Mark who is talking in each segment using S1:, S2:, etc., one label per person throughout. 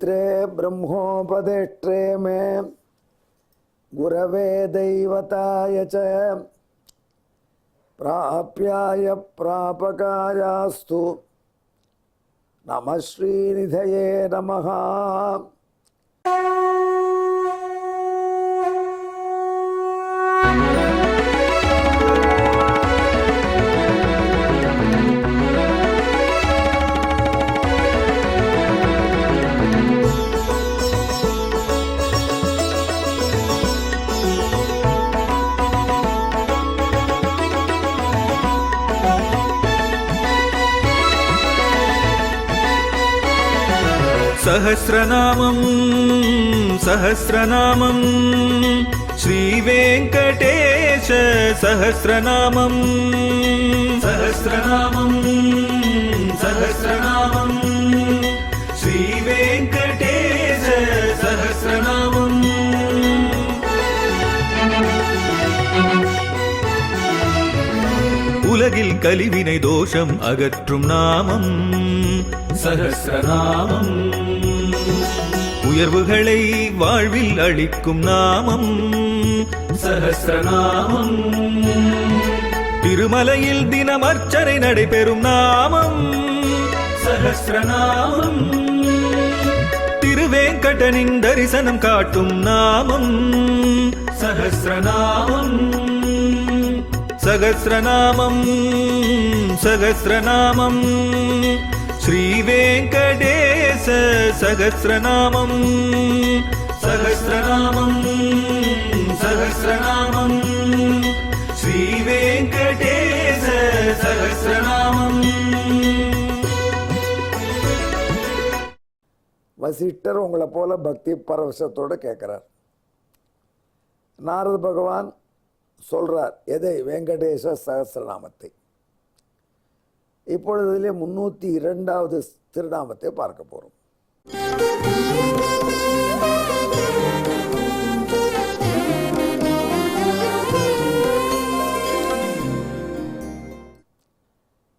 S1: पवित्रे ब्रह्मोपदेष्ट्रे मे गुरवे दैवताय च प्राप्याय प्रापकायास्तु नमः श्रीनिधये नमः।
S2: सहस्रनामं सहस्रनामं श्रीवेङ्कटेश सहस्रनामं सहस्रनामं सहस्रनामं श्रीवेङ्कटेश सहस्रनामं। உலகில் கலிவினை தோஷம் அகற்றும் நாமம் சஹஸ்ரநாமம். உயர்வுகளை வாழ்வில் அளிக்கும் நாமம் சஹஸ்ரநாமம். திருமலையில் தினம் அர்ச்சனை நடைபெறும் நாமம் சஹஸ்ரநாமம். திருவேங்கடனின் தரிசனம் காட்டும் நாமம் சஹஸ்ரநாமம். சகஸ்ரநாமம் சகஸ்ரநாமம் ஸ்ரீவேங்கடேச சகஸ்ரநாமம் சகஸ்ரநாமம் சகஸ்ரநாமம் ஸ்ரீவேங்கடேச சகஸ்ரநாமம்.
S1: வசிஷ்டர் உங்களை போல பக்தி பரவசத்தோடு கேட்கிறார். நாரத பகவான் சொல்றார் எதை? வெங்கடேச சகஸ்ரநாமத்தை. இப்பொழுது இதிலே 302வது திருநாமத்தை பார்க்க போறோம்.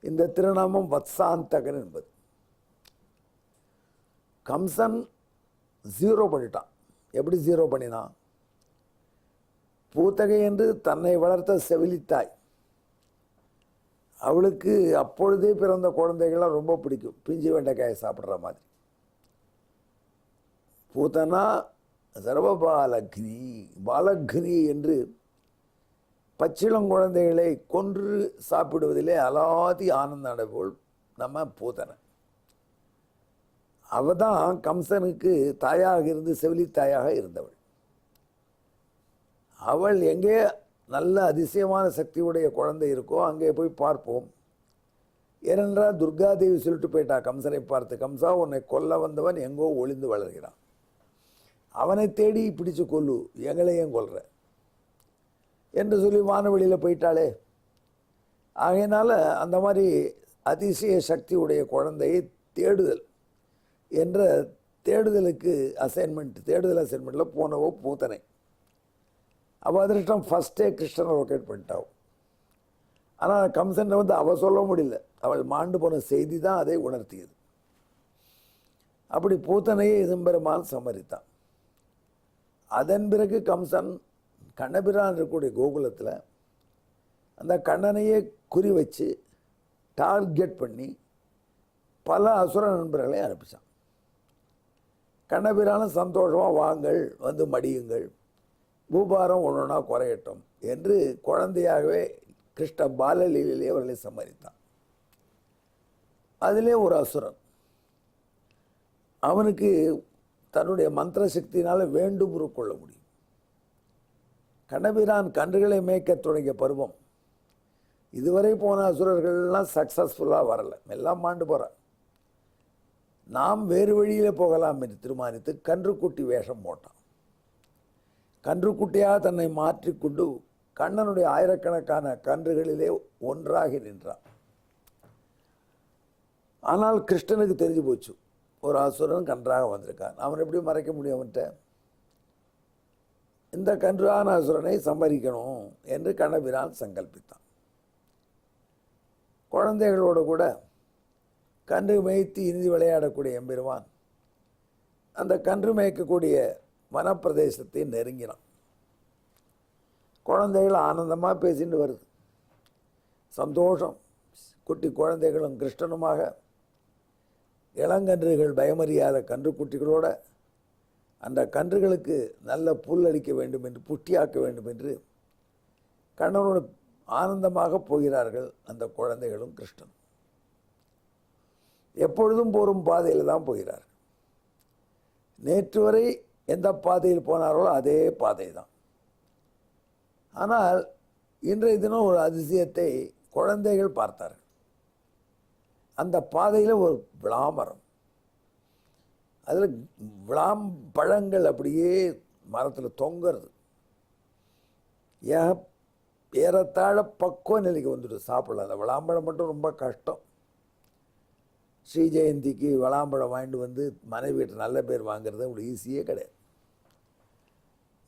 S1: இந்த திருநாமம் வத்சாந்தகன் என்பது. கம்சன் 0 பண்ணிட்டான். எப்படி 0 பண்ணினான்? பூத்தகை என்று தன்னை வளர்த்த செவிலித்தாய், அவளுக்கு அப்பொழுதே பிறந்த குழந்தைகள்லாம் ரொம்ப பிடிக்கும், பிஞ்சு வெண்டைக்காயை சாப்பிட்ற மாதிரி. பூத்தனா சர்வபாலக்னி பாலக்னி என்று பச்சிளங்குழந்தைகளை கொன்று சாப்பிடுவதிலே அலாதி ஆனந்த அடைவோள் நம்ம பூத்தனை. அவள் தான் கம்சனுக்கு தாயாக இருந்து செவிலித்தாயாக இருந்தவள். அவள் எங்கே நல்ல அதிசயமான சக்தியுடைய குழந்தை இருக்கோ அங்கே போய் பார்ப்போம். ஏனென்றால் துர்காதேவி சொல்லிட்டு போயிட்டா கம்சனை பார்த்து, கம்சா உன்னை கொல்ல வந்தவன் எங்கோ ஒளிந்து வளர்கிறான், அவனை தேடி பிடிச்சு கொல்லு, எங்களையும் கொல்ற என்று சொல்லி வானவெளியில் போயிட்டாளே. ஆகையினால அந்த மாதிரி அதிசய சக்தியுடைய குழந்தையை தேடுதல் என்ற தேடுதல் அசைன்மெண்ட்டில் போனவோ பூத்தனை. அவள் அதிர்ஷ்டம் ஃபஸ்ட்டே கிருஷ்ணனை லொக்கேட் பண்ணிட்டாவும். ஆனால் கம்சன் அவள் சொல்ல முடியல, அவள் மாண்டு போன செய்தி தான் அதை உணர்த்தியது. அப்படி பூத்தனையை சிம்பெருமான் சம்மரித்தான். அதன் பிறகு கம்சன் கண்ணபிரான் இருக்கக்கூடிய கோகுலத்தில் அந்த கண்ணனையே குறி வச்சு டார்கெட் பண்ணி பல அசுர நண்பர்களை அனுப்பிச்சான். கண்ணபிரானும் சந்தோஷமாக வாங்கள் வந்து மடியுங்கள், பூபாரம் ஒன்றுனா குறையட்டும் என்று குழந்தையாகவே கிருஷ்ண பாலலீலையிலே அவர்களை சம்மதித்தான். அதிலே ஒரு அசுரன், அவனுக்கு தன்னுடைய மந்திர சக்தியினால் வேண்டும் கொள்ள முடியும். கண்ணபிரான் கன்றுகளை மேய்க்க தொடங்கிய பருவம், இதுவரை போன அசுரர்கள்லாம் சக்ஸஸ்ஃபுல்லாக வரலை, எல்லாம் மாண்டு போகிறார். நாம் வேறு வழியில் போகலாம் என்று தீர்மானித்து கன்றுக்குட்டி வேஷம் போட்டான். கன்றுக்குட்டியாக தன்னை மாற்றிக்கொண்டு கண்ணனுடைய ஆயிரக்கணக்கான கன்றுகளிலே ஒன்றாகி நின்றான். ஆனால் கிருஷ்ணனுக்கு தெரிஞ்சு போச்சு, ஒரு அசுரன் கன்றாக வந்திருக்கான், அவன் எப்படி மறைக்க முடியும்? அவன்கிட்ட இந்த கன்றான அசுரனை சம்பரிக்கணும் என்று கண்ணபிரான் சங்கல்பித்தான். குழந்தைகளோடு கூட கன்று மேய்த்து இனிதி விளையாடக்கூடிய எம்பெருமான் அந்த கன்று மேய்க்கக்கூடிய வனப்பிரதேசத்தை நெருங்கினான். குழந்தைகள் ஆனந்தமாக பேசிட்டு வருது, சந்தோஷம். குட்டி குழந்தைகளும் கிருஷ்ணனுமாக, இளங்கன்றுகள் பயமறியாத கன்றுக்குட்டிகளோட அந்த கன்றுகளுக்கு நல்ல புல் அளிக்க வேண்டும் என்று, புட்டியாக்க வேண்டும் என்று கண்ணனோடு ஆனந்தமாக போகிறார்கள் அந்த குழந்தைகளும் கிருஷ்ணன். எப்பொழுதும் போகும் பாதையில் தான் போகிறார்கள். நேற்று வரை எந்த பாதையில் போனாரோ அதே பாதை தான். ஆனால் இன்றைய தினம் ஒரு அதிசயத்தை குழந்தைகள் பார்த்தார்கள். அந்த பாதையில் ஒரு விளாமரம், அதில் விளாம்பழங்கள் அப்படியே மரத்தில் தொங்குறது. ஏறத்தாழ பக்குவ நிலைக்கு வந்துட்டு சாப்பிடலாம். அந்த விளாம்பழம் மட்டும் ரொம்ப கஷ்டம். ஸ்ரீ ஜெயந்திக்கு விளாம்பழம் வாங்கிட்டு வந்து மனைவி வீட்டு நல்ல பேர் வாங்கிறது அவ்வளோ ஈஸியே கிடையாது.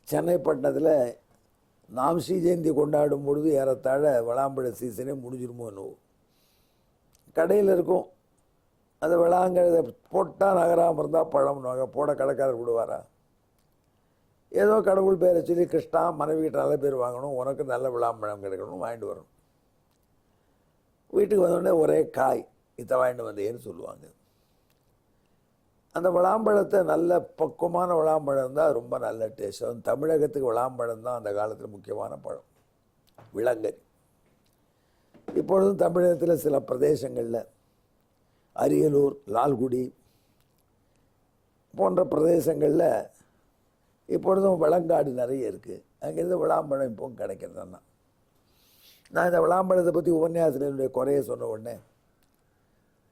S1: சென்னை பட்டணத்தில் நாம் ஸ்ரீ ஜெயந்தி கொண்டாடும் பொழுது ஏறத்தாழ விளாம்பழ சீசனே முடிஞ்சிருமோ என்னவோ. கடையில் இருக்கும், அந்த விளாங்கிறத போட்டால் நகராமல் இருந்தால் பழம்னுவாங்க. போட கடைக்காரர் விடுவாரா? ஏதோ கடவுள் பேரை சொல்லி கிருஷ்ணா மனைவி வீட்டு நல்ல பேர் வாங்கணும், உனக்கு நல்ல விளாம்பழம் கிடைக்கணும், வாங்கிட்டு வரணும். வீட்டுக்கு வந்தோடனே ஒரே காய், இதை வாங்கிட்டு வந்தேன்னு சொல்லுவாங்க. அந்த விளாம்பழத்தை நல்ல பக்குவமான விளாம்பழம் தான் ரொம்ப நல்ல டேஸ்ட். அது தமிழகத்துக்கு விளாம்பழம் தான் அந்த காலத்தில் முக்கியமான பழம், விளங்கரி. இப்பொழுதும் தமிழகத்தில் சில பிரதேசங்களில், அரியலூர், லால்குடி போன்ற பிரதேசங்களில் இப்பொழுதும் விளங்காடு நிறைய இருக்குது. அங்கேருந்து விளாம்பழம் இப்போவும் கிடைக்கிறதுன்னா, நான் இந்த விளாம்பழத்தை பற்றி உபன்யாசத்தினுடைய குறைய சொன்ன உடனே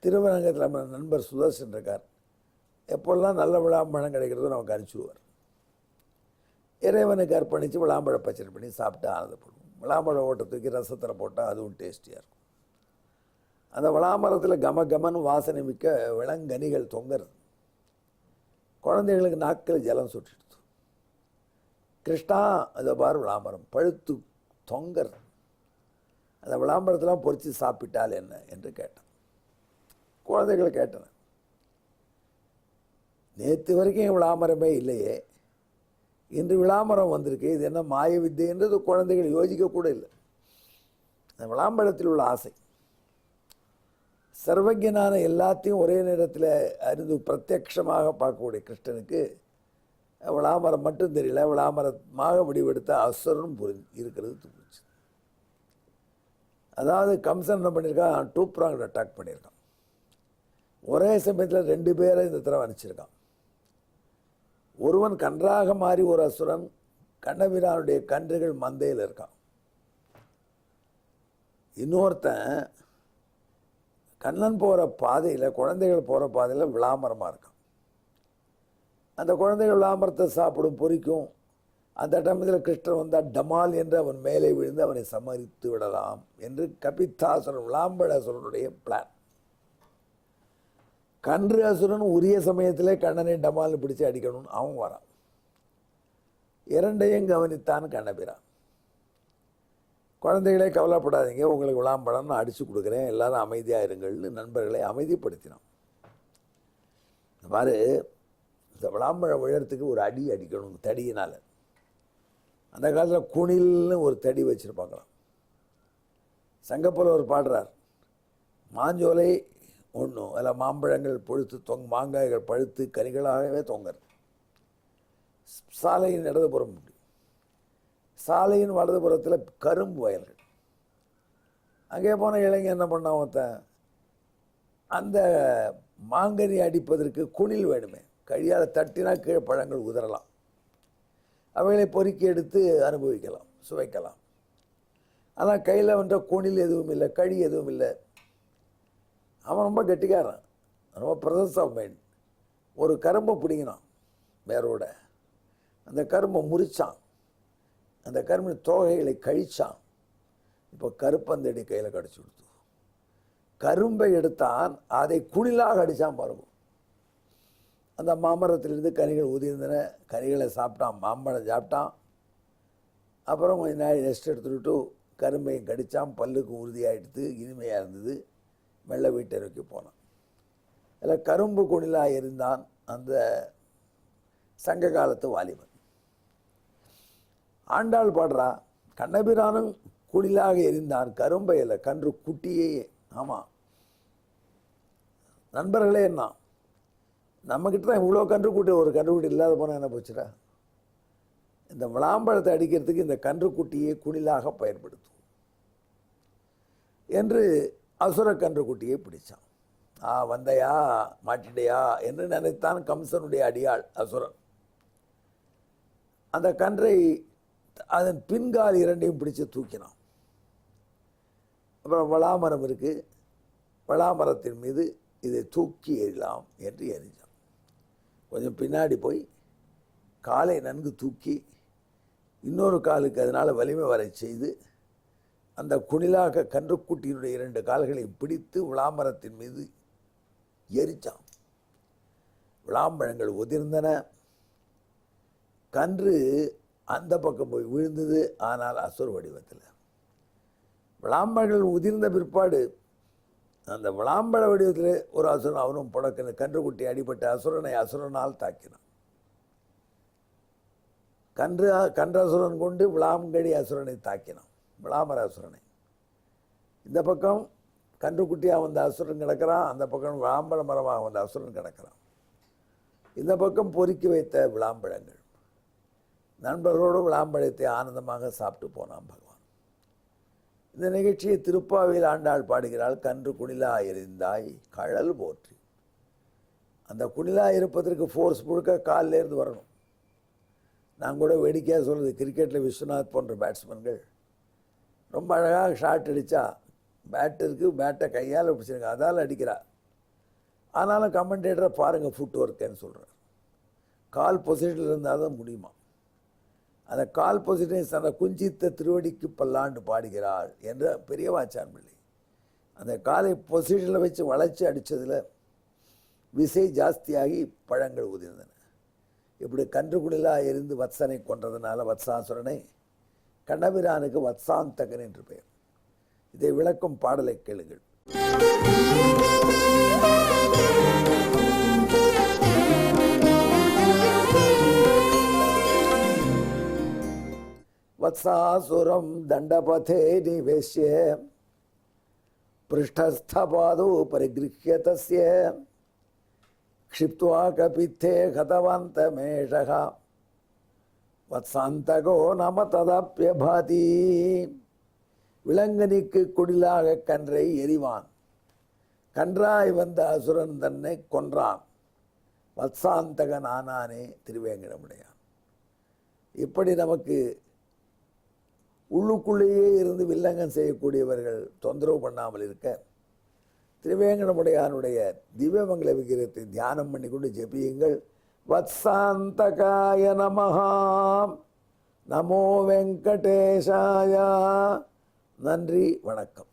S1: திருவரங்கத்தில் நம்ம நண்பர் சுதர்ஷன் இருக்கார். எப்பொழுதும் நல்ல விளாம்பழம் கிடைக்கிறதோ நமக்கு அனுப்பிச்சுடுவார். இறைவனுக்கு அர்ப்பணித்து விளாம்பழ பச்சடி பண்ணி சாப்பிட்டு ஆனந்தப்படுவோம். விளாம்பழ ஓட்டை தூக்கி ரசத்தில் போட்டால் அதுவும் டேஸ்டியாக இருக்கும். அந்த விளாமரத்தில் கமன்னு வாசனை மிக்க விளங்கனிகள் தொங்குறது. குழந்தைகளுக்கு நாக்கில் ஜலம் சுட்டுடுது. கிருஷ்ணா அதை பார் விளாமரம் பழுத்து தொங்குறது. அந்த விளாம்பரத்தெலாம் பொறிச்சு சாப்பிட்டால் என்ன என்று கேட்டான். குழந்தைகளை கேட்டன, நேற்று வரைக்கும் விளாமரமே இல்லையே, இன்று விளாமரம் வந்திருக்கு, இது என்ன மாய வித்தை என்றது குழந்தைகள் யோசிக்கக்கூட இல்லை. அந்த விளாம்பழத்தில் உள்ள ஆசை, சர்வஜனான எல்லாத்தையும் ஒரே நேரத்தில் அறிந்து பிரத்யட்சமாக பார்க்கக்கூடிய கிருஷ்ணனுக்கு விளாமரம் மட்டும் தெரியல, விளாமரமாக முடிவெடுத்த அசுரனும் இருக்கிறது தூக்குச்சு. அதாவது கம்சன் என்ன பண்ணியிருக்கான், 2 pronged அட்டாக் பண்ணியிருக்கான். ஒரே சமயத்தில் 2 பேரை இந்த தடவை அனுப்பிச்சிருக்கான். ஒருவன் கன்றாக மாறி ஒரு அசுரன் கண்ணபிரானுடைய கன்றுகள் மந்தையில் இருக்கான். இன்னொருத்தன் கண்ணன் போகிற பாதையில், குழந்தைகள் போகிற பாதையில் விளாமரமாக இருக்கான். அந்த குழந்தைகள் விளாமரத்தை சாப்பிடும், பொறிக்கும். அந்த டைமத்தில் கிருஷ்ணன் வந்தால் டமால் என்று அவன் மேலே விழுந்து அவனை சமரித்து விடலாம் என்று கபித்தாசுரன் விளாம்பழாசுரனுடைய பிளான். கன்று அசுரன் உரிய சமயத்திலே கண்ணனை டமால் பிடிச்சி அடிக்கணும்னு அவன் வரான். இரண்டையும் கவனித்தான் கண்ணபிரான். குழந்தைகளே கவலைப்படாதீங்க, உங்களுக்கு விளாம்பழம் நான் அடித்து கொடுக்குறேன், எல்லாரும் அமைதியாக இருங்கள்னு நண்பர்களை அமைதிப்படுத்தினான். பாரு, இந்த விளாம்பழம் விழறதுக்கு ஒரு அடி அடிக்கணும் தடியினால். அந்த காலத்தில் குணில்னு ஒரு தடி வச்சுருப்பாங்களாம். சங்கப்புலவர் பாடுறார், மாஞ்சோலை ஒன்றும் அதில் மாம்பழங்கள் பொழுத்து மாங்காய்கள் பழுத்து கனிகளாகவே தொங்குறது. சாலையின் இடதுபுறம், சாலையின் வலதுபுறத்தில் கரும்பு வயல்கள். அங்கே போன இளைஞன் என்ன பண்ணான், ஒருத்தன் அந்த மாங்கனி அடிப்பதற்கு குணில் வேணுமே, கழியால் தட்டினா கீழே பழங்கள் உதறலாம், அவைகளை பொறுக்கி எடுத்து அனுபவிக்கலாம், சுவைக்கலாம். ஆனால் கையில் வந்த குணில் எதுவும் இல்லை, கழி எதுவும் இல்லை. அவன் ரொம்ப கெட்டிக்காரன், ரொம்ப ப்ரெசன்ஸ் ஆஃப் மைண்ட். ஒரு கரும்பை பிடிங்கினான் வேரோட, அந்த கரும்பை முறிச்சான், அந்த கரும்பின் தோகைகளை கழிச்சான். இப்போ கருப்பந்தடி கையில் கடிச்சு கொடுத்து கரும்பை எடுத்தான், அதை குணிலாக அடித்தான் பாருங்க. அந்த மாமரத்திலிருந்து கனிகள் உதிர்ந்தன, கனிகளை சாப்பிட்டான், மாம்பழம் சாப்பிட்டான். அப்புறம் கொஞ்ச நாள் ரெஸ்ட் எடுத்துக்கிட்டு கரும்பையும் கடித்தான், பல்லுக்கு உறுதியாகிடுது, இனிமையாக இருந்தது. மெல்ல வீட்டை நோக்கி போனான். அதில் கரும்பு குணிலாக இருந்தான் அந்த சங்க காலத்து வாலிபன். ஆண்டாள் பாடுறா, கண்ணபிரானும் குளிலாக எரிந்தான் கரும்பையில் கன்று குட்டியே. ஆமாம் நண்பர்களே, என்ன நம்மக்கிட்ட தான் இவ்வளோ கன்றுக்குட்டி, ஒரு கன்றுக்குட்டி இல்லாத போனால் என்ன போச்சுடா? இந்த விளாம்பழத்தை அடிக்கிறதுக்கு இந்த கன்றுக்குட்டியை குளிலாக பயன்படுத்தும் என்று அசுர கன்றுக்குட்டியை பிடித்தான். வந்தையா மாட்டிடையா என்று நினைத்தான் கம்சனுடைய அடியாள் அசுரன். அந்த கன்றை அதன் பின்கால் இரண்டையும் பிடிச்சு தூக்கினான். அப்புறம் வளாமரம் இருக்குது, வளாமரத்தின் மீது இதை தூக்கி எறியலாம் என்று எறிஞ்சான். கொஞ்சம் பின்னாடி போய் காலை நன்கு தூக்கி இன்னொரு காலுக்கு அதனால் வலிமை வரை செய்து அந்த குணிலாக கன்றுக்குட்டியினுடைய 2 கால்களையும் பிடித்து விளாமரத்தின் மீது எரிச்சான். விளாம்பழங்கள் உதிர்ந்தன. கன்று அந்த பக்கம் போய் விழுந்தது, ஆனால் அசுர வடிவத்தில். விளாம்பழங்கள் உதிர்ந்த பிற்பாடு அந்த விளாம்பழ வடிவத்தில் ஒரு அசுரன், அவனும் புடக்கின கன்றுக்குட்டி அடிபட்ட அசுரனை அசுரனால் தாக்கினான். கன்றசுரன் கொண்டு விளாங்கடி அசுரனை தாக்கினான், விளாமர அசுரனை. இந்த பக்கம் கன்றுக்குட்டியாக வந்த அசுரன் கிடக்கிறான், அந்த பக்கம் விளாம்பழ மரமாக வந்த அசுரன் கிடக்கிறான். இந்த பக்கம் பொறுக்கி வைத்த விளாம்பழங்கள். நண்பர்களோடு விளாம்பழத்தை ஆனந்தமாக சாப்பிட்டு போனான் பகவான். இந்த நிகழ்ச்சியை திருப்பாவையில் ஆண்டாள் பாடுகிறாள். கன்று குணிலா எறிந்தாய் கழல் போற்றி. அந்த குணிலா இருப்பதற்கு ஃபோர்ஸ் முழுக்க காலிலேருந்து வரணும். நான் கூட வேடிக்கையாக சொல்கிறது, கிரிக்கெட்டில் விஸ்வநாத் போன்ற பேட்ஸ்மேன்கள் ரொம்ப அழகாக ஷாட் அடித்தா பேட் இருக்குது, பேட்டை கையால் பிடிச்சிருங்க, அதால் அடிக்கிறா. ஆனாலும் கமெண்டேட்டரை பாருங்கள் ஃபுட் ஒர்க்குன்னு சொல்கிறார். கால் பொசிஷனில் இருந்தால் தான் முடியுமா. அந்த கால் பொசிஷனை தன்னை குஞ்சித்த திருவடிக்கு பல்லாண்டு பாடுகிறாள் என்ற பெரியவாச்சான் பிள்ளை. அந்த காலை பொசிஷனில் வச்சு வளைச்சி அடித்ததில் விசை ஜாஸ்தியாகி பழங்கள் உதிர்ந்தன. இப்படி கன்றுக்குடிலாக எரிந்து வத்சனை கொன்றதுனால வத்சாசுரனை கண்ணபிரானுக்கு வத்சாந்தகன் என்று பெயர். இதை விளக்கும் பாடலை கேளுங்கள். वत्सासुरं दंडपथे निवेश्य पृष्ठस्थपादौ परिगृह्य तस्य क्षिप्त्वा कपित्थे हतवन्तमेषः वत्सान्तको नम तदप्यभाति. விலங்கனிக்கு குடிலாக கன்றை எறிவான். கன்றாய் வந்த அசுரன் தன்னை கொன்றான். வத்சாந்தகன் ஆனானே திருவேங்கடமுடையான். இப்படி நமக்கு உள்ளுக்குள்ளேயே இருந்து வில்லங்கம் செய்யக்கூடியவர்கள் தொந்தரவு பண்ணாமல் இருக்க திருவேங்கடமுடையானுடைய திவ்யமங்கல விக்கிரத்தை தியானம் பண்ணி கொண்டு ஜெபியுங்கள். வத்சாந்தகாய நமஹா, நமோ வெங்கடேஷாய. நன்றி, வணக்கம்.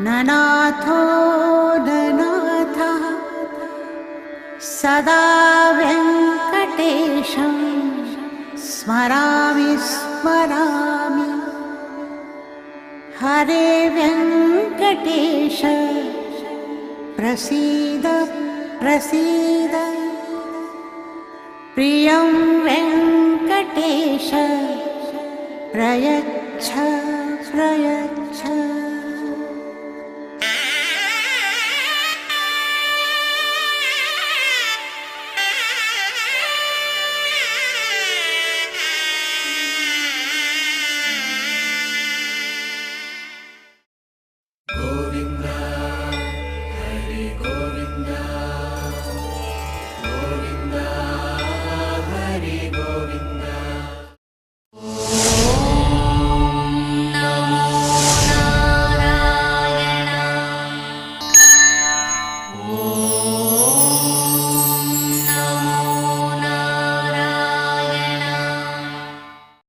S3: ननाथो ननाथः सदा वेङ्कटेशं स्मरामि स्मरामि. हरे वेङ्कटेश प्रसीद प्रसीद. प्रियं वेङ्कटेश प्रयच्छ प्रयच्छ.